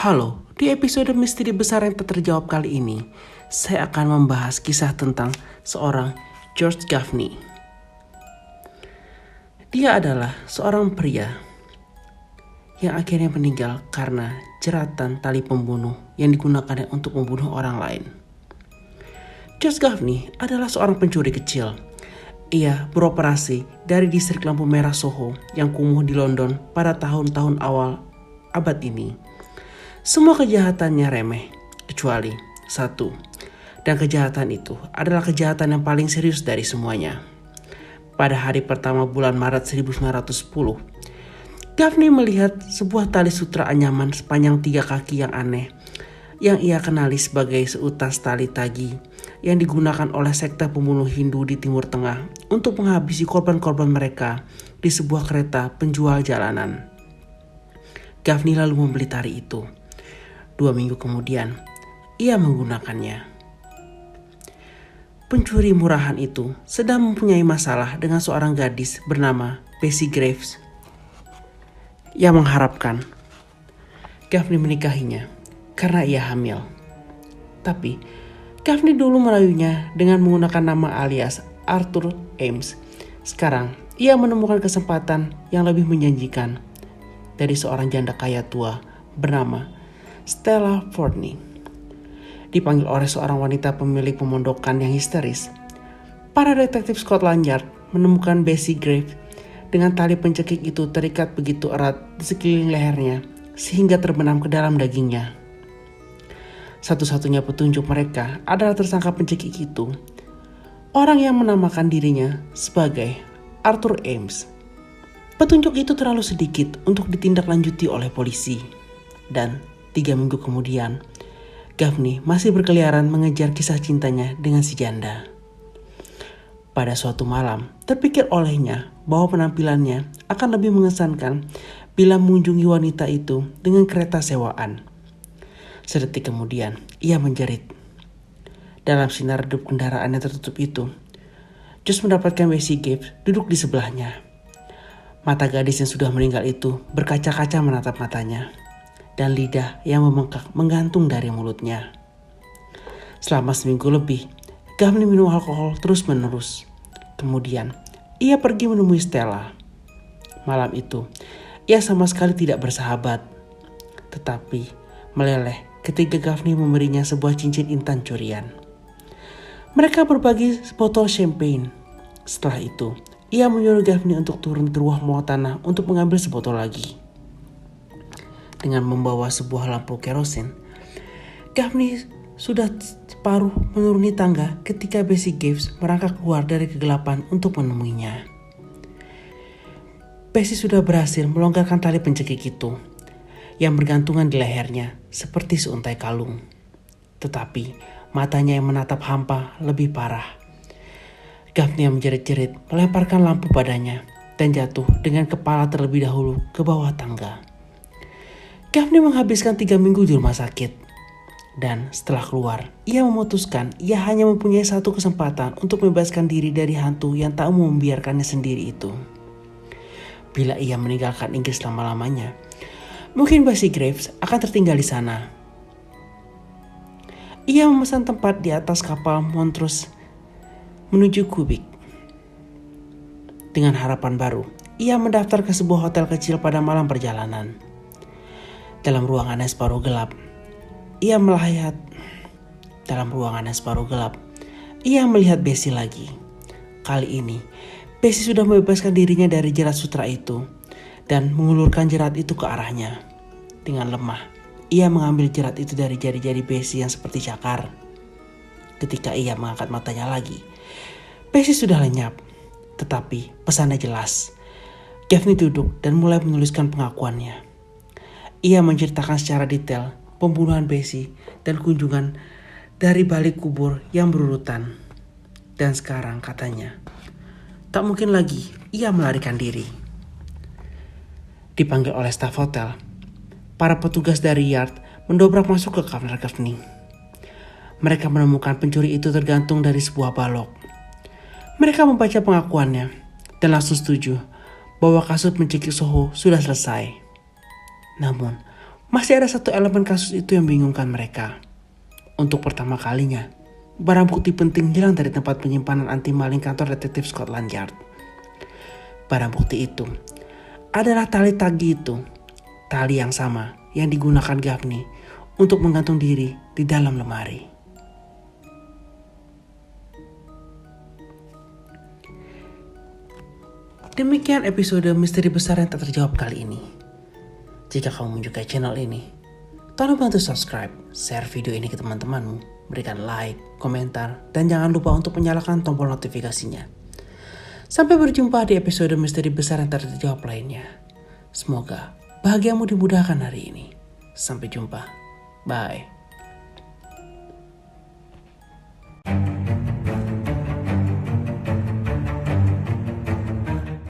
Halo, di episode misteri besar yang tak terjawab kali ini, saya akan membahas kisah tentang seorang George Gaffney. Dia adalah seorang pria yang akhirnya meninggal karena jeratan tali pembunuh yang digunakan untuk membunuh orang lain. George Gaffney adalah seorang pencuri kecil. Ia beroperasi dari distrik lampu merah Soho yang kumuh di London pada tahun-tahun awal abad ini. Semua kejahatannya remeh, kecuali satu. Dan kejahatan itu adalah kejahatan yang paling serius dari semuanya. Pada hari pertama bulan Maret 1910, Gaffney melihat sebuah tali sutra anyaman sepanjang 3 kaki yang aneh, yang ia kenali sebagai seutas tali tagi, yang digunakan oleh sekte pembunuh Hindu di Timur Tengah untuk menghabisi korban-korban mereka di sebuah kereta penjual jalanan. Gaffney lalu membeli tali itu. 2 minggu kemudian, ia menggunakannya. Pencuri murahan itu sedang mempunyai masalah dengan seorang gadis bernama Bessie Graves yang mengharapkan Gaffney menikahinya karena ia hamil. Tapi Gaffney dulu merayunya dengan menggunakan nama alias Arthur Ames. Sekarang ia menemukan kesempatan yang lebih menjanjikan dari seorang janda kaya tua bernama Stella Fortney. Dipanggil oleh seorang wanita pemilik pemondokan yang histeris, para detektif Scotland Yard menemukan Bessie Graves dengan tali pencekik itu terikat begitu erat di sekeliling lehernya sehingga terbenam ke dalam dagingnya. Satu-satunya petunjuk mereka adalah tersangka pencekik itu, orang yang menamakan dirinya sebagai Arthur Ames. Petunjuk itu terlalu sedikit untuk ditindaklanjuti oleh polisi, dan 3 minggu kemudian, Gaffney masih berkeliaran mengejar kisah cintanya dengan si janda. Pada suatu malam, terpikir olehnya bahwa penampilannya akan lebih mengesankan bila mengunjungi wanita itu dengan kereta sewaan. Sedetik kemudian, ia menjerit. Dalam sinar redup kendaraan yang tertutup itu, Josh mendapatkan Bessie Graves duduk di sebelahnya. Mata gadis yang sudah meninggal itu berkaca-kaca menatap matanya, dan lidah yang membengkak menggantung dari mulutnya. Selama seminggu lebih, Gaffney minum alkohol terus-menerus. Kemudian, ia pergi menemui Stella. Malam itu, ia sama sekali tidak bersahabat, tetapi meleleh ketika Gaffney memberinya sebuah cincin intan curian. Mereka berbagi botol champagne. Setelah itu, ia menyuruh Gaffney untuk turun ke bawah tanah untuk mengambil sebotol lagi. Dengan membawa sebuah lampu kerosin, Gaffney sudah separuh menuruni tangga ketika Bessie Graves merangkak keluar dari kegelapan untuk menemuinya. Bessie sudah berhasil melonggarkan tali pencekik itu yang bergantungan di lehernya seperti seuntai kalung. Tetapi matanya yang menatap hampa lebih parah. Gaffney yang menjerit-jerit melemparkan lampu padanya dan jatuh dengan kepala terlebih dahulu ke bawah tangga. Gaffney menghabiskan 3 minggu di rumah sakit. Dan setelah keluar, ia memutuskan ia hanya mempunyai satu kesempatan untuk membebaskan diri dari hantu yang tak mau membiarkannya sendiri itu. Bila ia meninggalkan Inggris selama-lamanya, mungkin Bessie Graves akan tertinggal di sana. Ia memesan tempat di atas kapal Montrose menuju Quebec. Dengan harapan baru, ia mendaftar ke sebuah hotel kecil pada malam perjalanan. Dalam ruangan yang separuh gelap, ia melihat Bessie lagi. Kali ini, Bessie sudah membebaskan dirinya dari jerat sutra itu dan mengulurkan jerat itu ke arahnya. Dengan lemah, ia mengambil jerat itu dari jari-jari Bessie yang seperti cakar. Ketika ia mengangkat matanya lagi, Bessie sudah lenyap. Tetapi pesannya jelas. Gaffney duduk dan mulai menuliskan pengakuannya. Ia menceritakan secara detail pembunuhan Bessie dan kunjungan dari balik kubur yang berurutan. Dan sekarang katanya, tak mungkin lagi ia melarikan diri. Dipanggil oleh staf hotel, para petugas dari Yard mendobrak masuk ke kamar Gaffney. Mereka menemukan pencuri itu tergantung dari sebuah balok. Mereka membaca pengakuannya dan langsung setuju bahwa kasus mencekik Soho sudah selesai. Namun, Masih ada satu elemen kasus itu yang bingungkan mereka. Untuk pertama kalinya, barang bukti penting hilang dari tempat penyimpanan anti maling kantor detektif Scotland Yard. Barang bukti itu adalah tali tagi itu, tali yang sama yang digunakan Gaffney untuk menggantung diri di dalam lemari. Demikian episode misteri besar yang tak terjawab kali ini. Jika kamu menyukai channel ini, tolong bantu subscribe, share video ini ke teman-temanmu, berikan like, komentar, dan jangan lupa untuk menyalakan tombol notifikasinya. Sampai berjumpa di episode misteri besar yang tak terjawab lainnya. Semoga bahagiamu dimudahkan hari ini. Sampai jumpa. Bye.